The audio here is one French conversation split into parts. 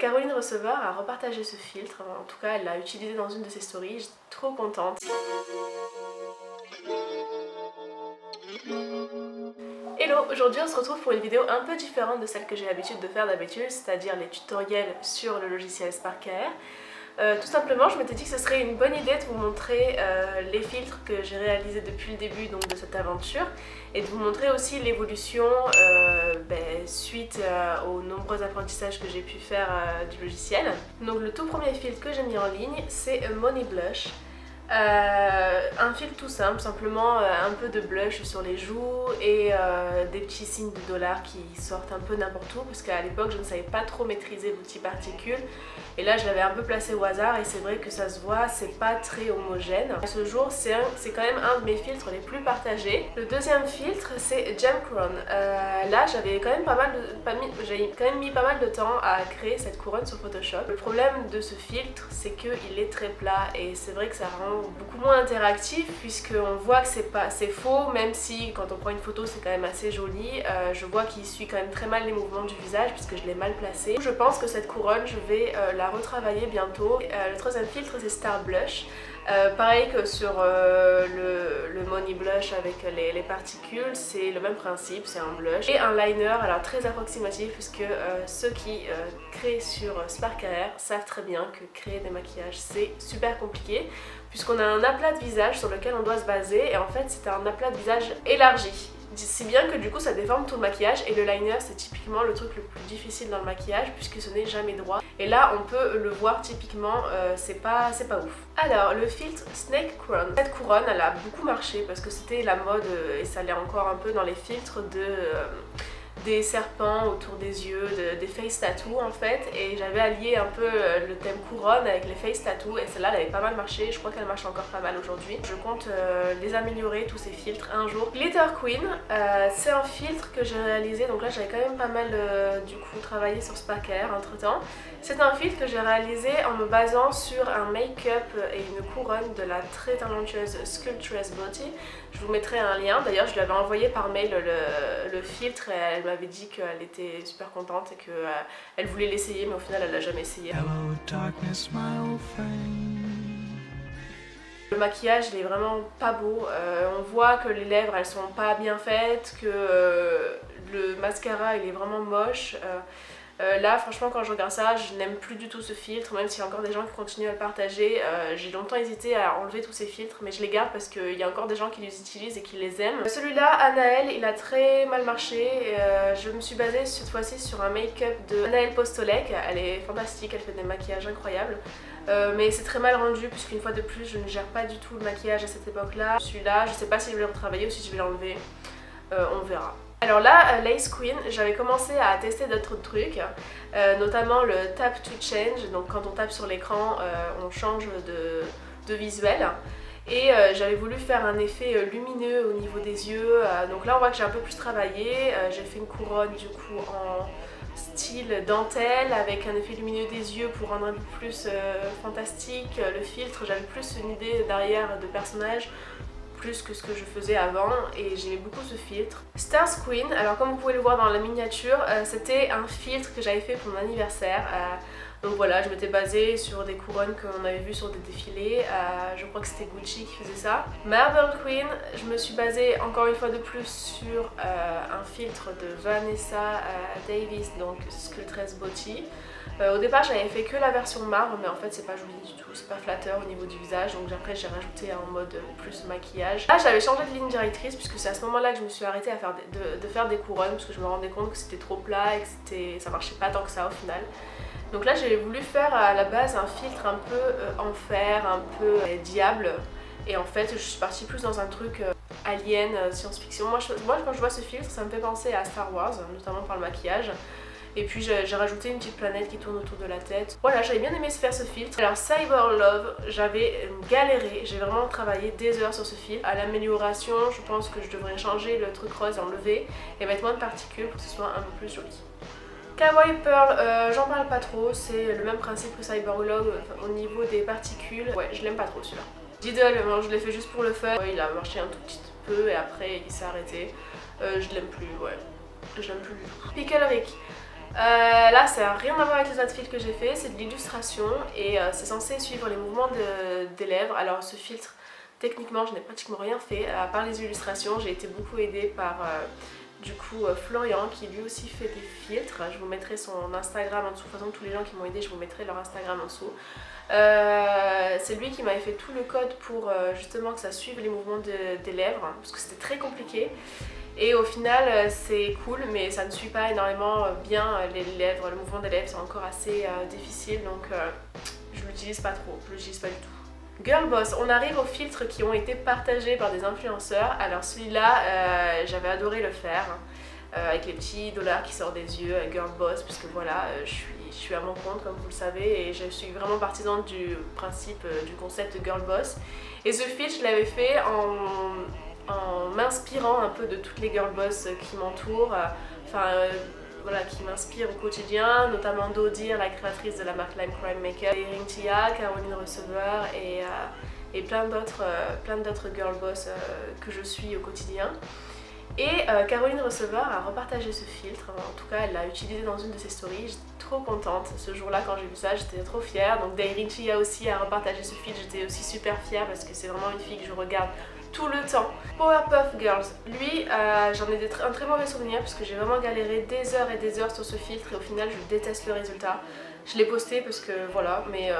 Caroline Receveur a repartagé ce filtre, en tout cas elle l'a utilisé dans une de ses stories, j'étais trop contente. Hello, aujourd'hui on se retrouve pour une vidéo un peu différente de celle que j'ai l'habitude de faire d'habitude, c'est-à-dire les tutoriels sur le logiciel Spark.AR. Tout simplement, je m'étais dit que ce serait une bonne idée de vous montrer les filtres que j'ai réalisés depuis le début donc, de cette aventure et de vous montrer aussi l'évolution suite aux nombreux apprentissages que j'ai pu faire du logiciel. Donc le tout premier filtre que j'ai mis en ligne, c'est Money Blush. Un filtre tout simple, simplement un peu de blush sur les joues et des petits signes de dollars qui sortent un peu n'importe où parce qu'à l'époque je ne savais pas trop maîtriser l'outil particule et là je l'avais un peu placé au hasard et c'est vrai que ça se voit, c'est pas très homogène. À ce jour c'est quand même un de mes filtres les plus partagés. Le deuxième filtre c'est Gem Couronne. Là j'avais quand même mis pas mal de temps à créer cette couronne sur Photoshop. Le problème de ce filtre c'est qu'il est très plat et c'est vrai que ça rend beaucoup moins interactif puisqu'on voit que c'est faux, même si quand on prend une photo c'est quand même assez joli. Je vois qu'il suit quand même très mal les mouvements du visage puisque je l'ai mal placé. Je pense que cette couronne je vais la retravailler bientôt. Le troisième filtre c'est Star Blush. Pareil que sur le Money Blush avec les particules, c'est le même principe, c'est un blush et un liner, alors très approximatif puisque ceux qui créent sur Spark.AR savent très bien que créer des maquillages c'est super compliqué puisqu'on a un aplat de visage sur lequel on doit se baser et en fait c'est un aplat de visage élargi. Si bien que du coup ça déforme tout le maquillage et le liner c'est typiquement le truc le plus difficile dans le maquillage puisque ce n'est jamais droit. Et là on peut le voir typiquement, c'est pas ouf. Alors le filtre Snake Crown. Cette couronne elle a beaucoup marché parce que c'était la mode et ça l'est encore un peu dans les filtres des serpents autour des yeux, des face tattoos en fait, et j'avais allié un peu le thème couronne avec les face tattoos et celle-là elle avait pas mal marché, je crois qu'elle marche encore pas mal aujourd'hui. Je compte les améliorer tous ces filtres un jour. Glitter Queen, c'est un filtre que j'ai réalisé, donc là j'avais quand même pas mal du coup travaillé sur Spark.AR entre temps. C'est un filtre que j'ai réalisé en me basant sur un make-up et une couronne de la très talentueuse Sculptress Beauty. Je vous mettrai un lien, d'ailleurs je lui avais envoyé par mail le filtre et elle m'avait dit qu'elle était super contente et qu'elle voulait l'essayer mais au final elle l'a jamais essayé. Hello, darkness, my old friend. Le maquillage il est vraiment pas beau, on voit que les lèvres elles sont pas bien faites, que le mascara il est vraiment moche. Là franchement quand je regarde ça je n'aime plus du tout ce filtre, même s'il y a encore des gens qui continuent à le partager. J'ai longtemps hésité à enlever tous ces filtres mais je les garde parce qu'il y a encore des gens qui les utilisent et qui les aiment. Celui-là, Anaël, il a très mal marché. Je me suis basée cette fois-ci sur un make-up de Anaël Postolek. Elle est fantastique, elle fait des maquillages incroyables. Mais c'est très mal rendu puisqu'une fois de plus je ne gère pas du tout le maquillage à cette époque-là. Celui-là, je sais pas si je vais le retravailler ou si je vais l'enlever, on verra. Alors là, Lace Queen, j'avais commencé à tester d'autres trucs, notamment le tap to change, donc quand on tape sur l'écran, on change de visuel. Et j'avais voulu faire un effet lumineux au niveau des yeux, donc là on voit que j'ai un peu plus travaillé, j'ai fait une couronne du coup en style dentelle avec un effet lumineux des yeux pour rendre un peu plus fantastique. Le filtre, j'avais plus une idée derrière de personnage plus que ce que je faisais avant et j'aimais beaucoup ce filtre. Stars Queen, alors comme vous pouvez le voir dans la miniature, c'était un filtre que j'avais fait pour mon anniversaire. Donc voilà, je m'étais basée sur des couronnes qu'on avait vues sur des défilés, je crois que c'était Gucci qui faisait ça. Marble Queen, je me suis basée encore une fois de plus sur un filtre de Vanessa Davis, donc Sculptress Beauty. Au départ j'avais fait que la version marbre mais en fait c'est pas joli du tout, c'est pas flatteur au niveau du visage, donc après j'ai rajouté en mode plus maquillage. Là j'avais changé de ligne directrice puisque c'est à ce moment là que je me suis arrêtée à faire de faire des couronnes parce que je me rendais compte que c'était trop plat et que ça marchait pas tant que ça au final. Donc là j'ai voulu faire à la base un filtre un peu enfer, un peu diable, et en fait je suis partie plus dans un truc alien, science-fiction. Moi quand je vois ce filtre ça me fait penser à Star Wars, notamment par le maquillage. Et puis j'ai rajouté une petite planète qui tourne autour de la tête. Voilà, j'avais bien aimé faire ce filtre. Alors Cyber Love, j'avais galéré, j'ai vraiment travaillé des heures sur ce filtre. À l'amélioration, je pense que je devrais changer le truc rose, enlever et mettre moins de particules pour que ce soit un peu plus joli. Kawaii Pearl, j'en parle pas trop, c'est le même principe que Cyber Love au niveau des particules. Ouais, je l'aime pas trop celui-là. Diddle, je l'ai fait juste pour le fun. Ouais, il a marché un tout petit peu et après il s'est arrêté. Je l'aime plus, ouais. Je l'aime plus du tout. Pickle Rick. Là ça n'a rien à voir avec les autres filtres que j'ai fait, c'est de l'illustration et c'est censé suivre les mouvements des lèvres. Alors ce filtre, techniquement je n'ai pratiquement rien fait, à part les illustrations. J'ai été beaucoup aidée par du coup Florian qui lui aussi fait des filtres. Je vous mettrai son Instagram en dessous, de toute façon tous les gens qui m'ont aidé je vous mettrai leur Instagram en dessous. C'est lui qui m'avait fait tout le code pour justement que ça suive les mouvements des lèvres, parce que c'était très compliqué. Et au final c'est cool mais ça ne suit pas énormément bien les lèvres, le mouvement des lèvres c'est encore assez difficile donc je l'utilise pas trop, je l'utilise pas du tout. Girl Boss, on arrive aux filtres qui ont été partagés par des influenceurs. Alors celui-là j'avais adoré le faire avec les petits dollars qui sortent des yeux, Girl Boss, puisque voilà je suis à mon compte comme vous le savez et je suis vraiment partisane du principe du concept de Girl Boss. Et ce filtre je l'avais fait en m'inspirant un peu de toutes les girl boss qui m'entourent, voilà, qui m'inspirent au quotidien, notamment Dodir, la créatrice de la marque Lime Crime Maker, Erin Tia, Caroline Receveur et plein d'autres girl boss que je suis au quotidien. Et Caroline Receveur a repartagé ce filtre, en tout cas elle l'a utilisé dans une de ses stories, j'étais trop contente ce jour-là quand j'ai vu ça, j'étais trop fière. Donc Dairin Chia aussi a repartagé ce filtre, j'étais aussi super fière parce que c'est vraiment une fille que je regarde tout le temps. Powerpuff Girls, lui j'en ai un très mauvais souvenir parce que j'ai vraiment galéré des heures et des heures sur ce filtre et au final je déteste le résultat. Je l'ai posté parce que voilà, mais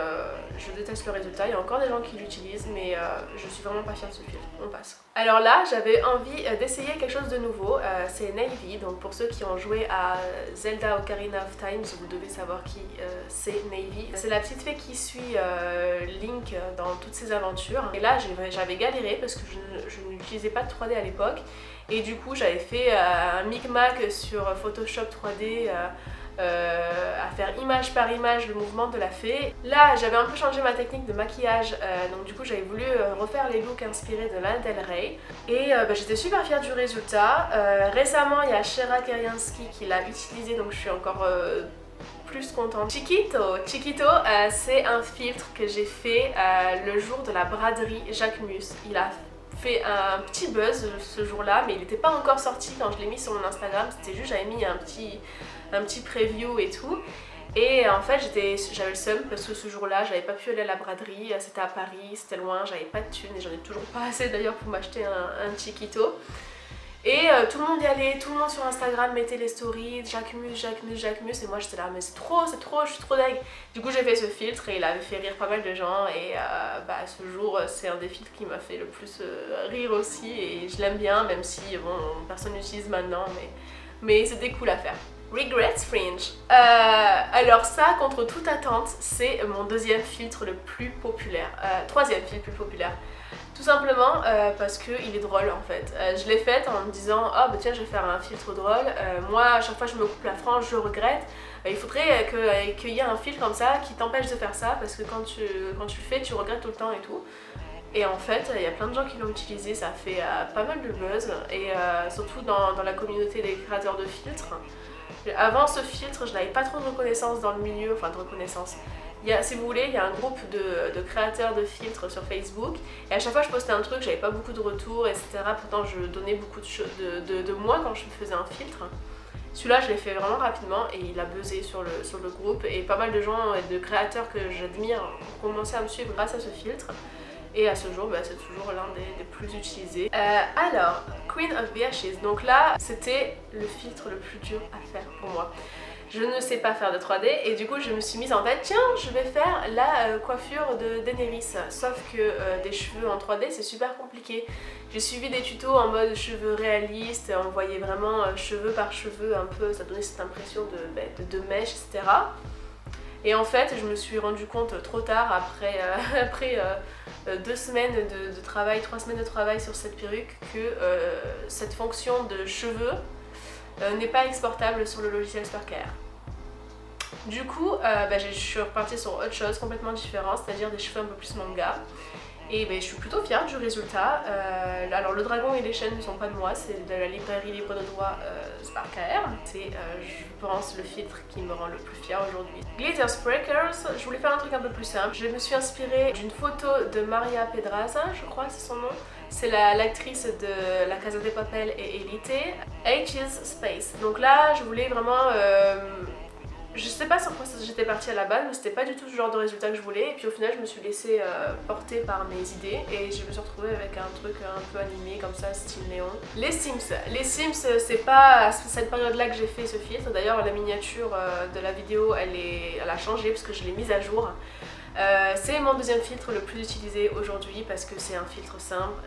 je déteste le résultat. Il y a encore des gens qui l'utilisent, mais je suis vraiment pas fière de ce filtre. On passe. Alors là, j'avais envie d'essayer quelque chose de nouveau. C'est Navy. Donc pour ceux qui ont joué à Zelda Ocarina of Time, vous devez savoir qui c'est Navy. C'est la petite fée qui suit Link dans toutes ses aventures. Et là, j'avais galéré parce que je n'utilisais pas de 3D à l'époque. Et du coup, j'avais fait un micmac sur Photoshop 3D. À faire image par image le mouvement de la fée. Là j'avais un peu changé ma technique de maquillage, donc du coup j'avais voulu refaire les looks inspirés de Lana Del Rey et j'étais super fière du résultat. Récemment il y a Shera Keriansky qui l'a utilisé donc je suis encore plus contente. Chiquito, c'est un filtre que j'ai fait le jour de la braderie Jacquemus. Il a fait un petit buzz ce jour-là mais il n'était pas encore sorti quand je l'ai mis sur mon Instagram, c'était juste j'avais mis un petit preview et tout. Et en fait j'avais le seum parce que ce jour-là j'avais pas pu aller à la braderie, c'était à Paris, c'était loin, j'avais pas de thunes et j'en ai toujours pas assez d'ailleurs pour m'acheter un Chiquito. Et tout le monde y allait, tout le monde sur Instagram mettait les stories, Jacquemus, et moi j'étais là mais c'est trop, je suis trop deg. Du coup j'ai fait ce filtre et il avait fait rire pas mal de gens et ce jour c'est un des filtres qui m'a fait le plus rire aussi et je l'aime bien même si bon personne n'utilise maintenant mais c'était cool à faire. Regrets Fringe. Alors ça, contre toute attente, c'est mon deuxième filtre le plus populaire. Troisième filtre le plus populaire. Tout simplement parce qu'il est drôle en fait. Je l'ai fait en me disant oh bah tiens je vais faire un filtre drôle. Moi à chaque fois je me coupe la frange, je regrette. Il faudrait qu'il y ait un filtre comme ça qui t'empêche de faire ça parce que quand tu le fais tu regrettes tout le temps et tout. Et en fait, il y a plein de gens qui l'ont utilisé, ça a fait pas mal de buzz et surtout dans la communauté des créateurs de filtres. Avant ce filtre, je n'avais pas trop de reconnaissance dans le milieu, enfin de reconnaissance. Si vous voulez, il y a un groupe de créateurs de filtres sur Facebook et à chaque fois je postais un truc, j'avais pas beaucoup de retours, etc. Pourtant je donnais beaucoup de moi quand je faisais un filtre. Celui-là je l'ai fait vraiment rapidement et il a buzzé sur le groupe et pas mal de gens et de créateurs que j'admire ont commencé à me suivre grâce à ce filtre. Et à ce jour, c'est toujours l'un des plus utilisés. Alors, Queen of the Ashes. Donc là, c'était le filtre le plus dur à faire pour moi. Je ne sais pas faire de 3D et du coup je me suis mise en tête, tiens je vais faire la coiffure de Daenerys. Sauf que des cheveux en 3D c'est super compliqué. J'ai suivi des tutos en mode cheveux réalistes, on voyait vraiment cheveux par cheveux un peu, ça donnait cette impression de mèche, etc. Et en fait je me suis rendu compte trop tard après 2 semaines de travail, 3 semaines de travail sur cette perruque que cette fonction de cheveux n'est pas exportable sur le logiciel Sparker. Du coup, je suis repartie sur autre chose complètement différente, c'est-à-dire des cheveux un peu plus manga. Et je suis plutôt fière du résultat. Alors le dragon et les chaînes ne sont pas de moi, c'est de la librairie libre de droit Sparker. C'est, je pense, le filtre qui me rend le plus fière aujourd'hui. Glitter Sparkers, je voulais faire un truc un peu plus simple. Je me suis inspirée d'une photo de Maria Pedraza, je crois que c'est son nom. C'est l'actrice de La Casa de Papel et Elite. H's Space. Donc là, je voulais vraiment je sais pas sur quoi j'étais partie à la base, mais c'était pas du tout ce genre de résultat que je voulais. Et puis au final, je me suis laissée porter par mes idées et je me suis retrouvée avec un truc un peu animé comme ça, style néon. Les Sims, c'est pas à cette période-là que j'ai fait ce filtre. D'ailleurs, la miniature de la vidéo, elle a changé parce que je l'ai mise à jour. C'est mon deuxième filtre le plus utilisé aujourd'hui parce que c'est un filtre simple,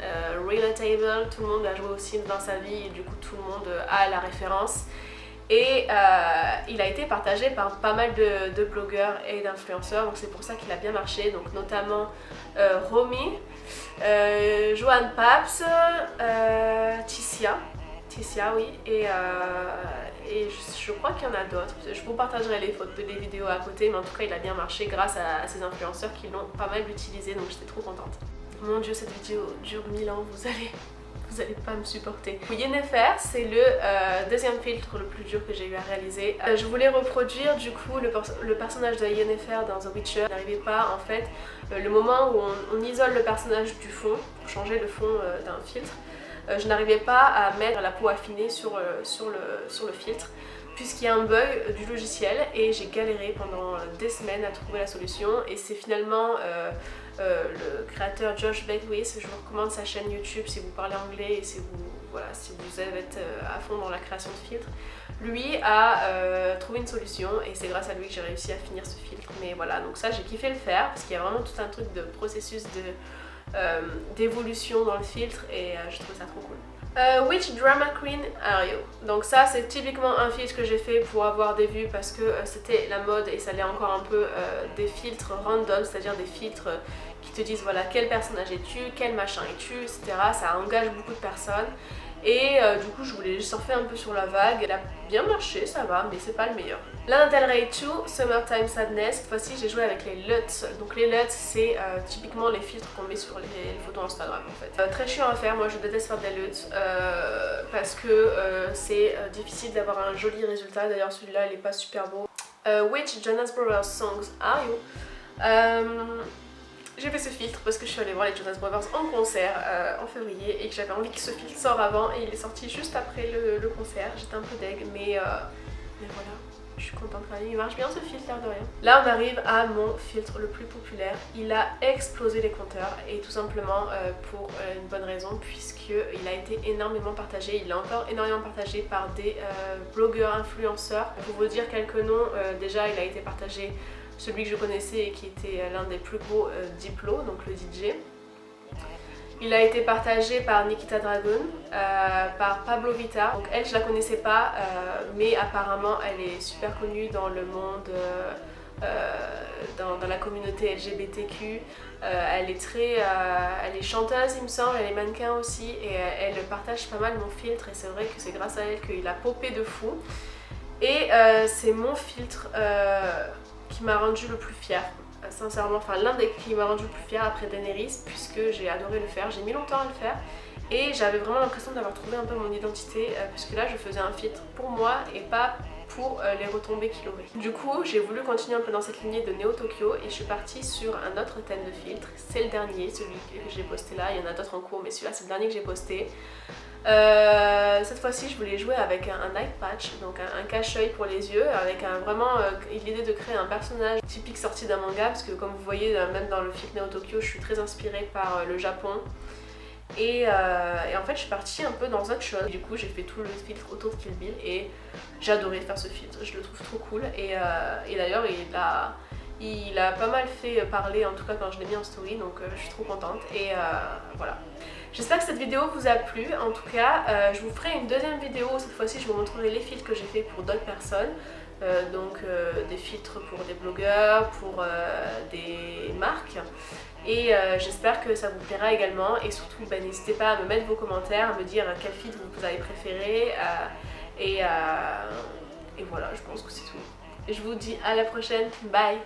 relatable, tout le monde a joué aux Sims dans sa vie et du coup tout le monde a la référence. Et il a été partagé par pas mal de blogueurs et d'influenceurs, donc c'est pour ça qu'il a bien marché, donc notamment Romy, Joanne Paps, Tissia oui, et je crois qu'il y en a d'autres. Je vous partagerai les vidéos à côté, mais en tout cas il a bien marché grâce à ces influenceurs qui l'ont pas mal utilisé, donc j'étais trop contente. Mon dieu, cette vidéo dure 1000 ans, vous allez pas me supporter. Yennefer, c'est le deuxième filtre le plus dur que j'ai eu à réaliser. Je voulais reproduire du coup le personnage de Yennefer dans The Witcher. Je n'arrivais pas en fait, le moment où on isole le personnage du fond, pour changer le fond d'un filtre, je n'arrivais pas à mettre la peau affinée sur le filtre puisqu'il y a un bug du logiciel et j'ai galéré pendant des semaines à trouver la solution et c'est finalement le créateur Josh Beckwith, je vous recommande sa chaîne YouTube si vous parlez anglais et si vous êtes à fond dans la création de filtres. Lui a trouvé une solution et c'est grâce à lui que j'ai réussi à finir ce filtre. Mais voilà, donc ça j'ai kiffé le faire parce qu'il y a vraiment tout un truc de processus d'évolution dans le filtre et je trouve ça trop cool. Which drama queen are you? Donc ça c'est typiquement un filtre que j'ai fait pour avoir des vues parce que c'était la mode et ça l'est encore un peu, des filtres random, c'est-à-dire des filtres qui te disent voilà quel personnage es-tu, quel machin es-tu, etc. Ça engage beaucoup de personnes et du coup je voulais surfer un peu sur la vague. Elle a bien marché, ça va, mais c'est pas le meilleur. Lana Del Rey 2, Summertime Sadness. Cette fois-ci j'ai joué avec les LUTs. Donc les LUTs c'est typiquement les filtres qu'on met sur les photos Instagram en fait. Très chiant à faire, moi je déteste faire des LUTs parce que c'est difficile d'avoir un joli résultat. D'ailleurs celui-là il est pas super beau. Which Jonas Brothers songs are you? J'ai fait ce filtre parce que je suis allée voir les Jonas Brothers en concert en février et que j'avais envie que ce filtre sorte avant et il est sorti juste après le concert. J'étais un peu deg mais voilà, je suis contente quand même, il marche bien ce filtre l'air de rien. Là on arrive à mon filtre le plus populaire, il a explosé les compteurs et tout simplement pour une bonne raison puisqu'il a été énormément partagé, il est encore énormément partagé par des blogueurs influenceurs. Pour vous dire quelques noms, déjà il a été partagé celui que je connaissais et qui était l'un des plus gros Diplo, donc le DJ. Il a été partagé par Nikita Dragun, par Pablo Vittar. Donc elle je la connaissais pas, mais apparemment elle est super connue dans le monde, dans la communauté LGBTQ. Elle est chanteuse il me semble, elle est mannequin aussi et elle partage pas mal mon filtre et c'est vrai que c'est grâce à elle qu'il a popé de fou. Et c'est mon filtre qui m'a rendu le plus fière, sincèrement, enfin l'un des qui m'a rendu le plus fière après Daenerys puisque j'ai adoré le faire, j'ai mis longtemps à le faire et j'avais vraiment l'impression d'avoir trouvé un peu mon identité puisque là je faisais un filtre pour moi et pas pour les retombées qu'il aurait. Du coup j'ai voulu continuer un peu dans cette lignée de Neo Tokyo et je suis partie sur un autre thème de filtre, c'est le dernier, celui que j'ai posté là, il y en a d'autres en cours mais celui-là c'est le dernier que j'ai posté. Cette fois-ci je voulais jouer avec un eye patch, donc un cache-œil pour les yeux, avec vraiment l'idée de créer un personnage typique sorti d'un manga parce que comme vous voyez même dans le filtre Neo Tokyo je suis très inspirée par le Japon et en fait je suis partie un peu dans autre chose. Du coup j'ai fait tout le filtre autour de Kill Bill et j'ai adoré faire ce filtre, je le trouve trop cool et d'ailleurs il a pas mal fait parler en tout cas quand je l'ai mis en story donc je suis trop contente et voilà. J'espère que cette vidéo vous a plu, en tout cas je vous ferai une deuxième vidéo, cette fois-ci je vous montrerai les filtres que j'ai fait pour d'autres personnes, donc des filtres pour des blogueurs, pour des marques et j'espère que ça vous plaira également et surtout n'hésitez pas à me mettre vos commentaires, à me dire quel filtre vous avez préféré et voilà je pense que c'est tout. Je vous dis à la prochaine, bye!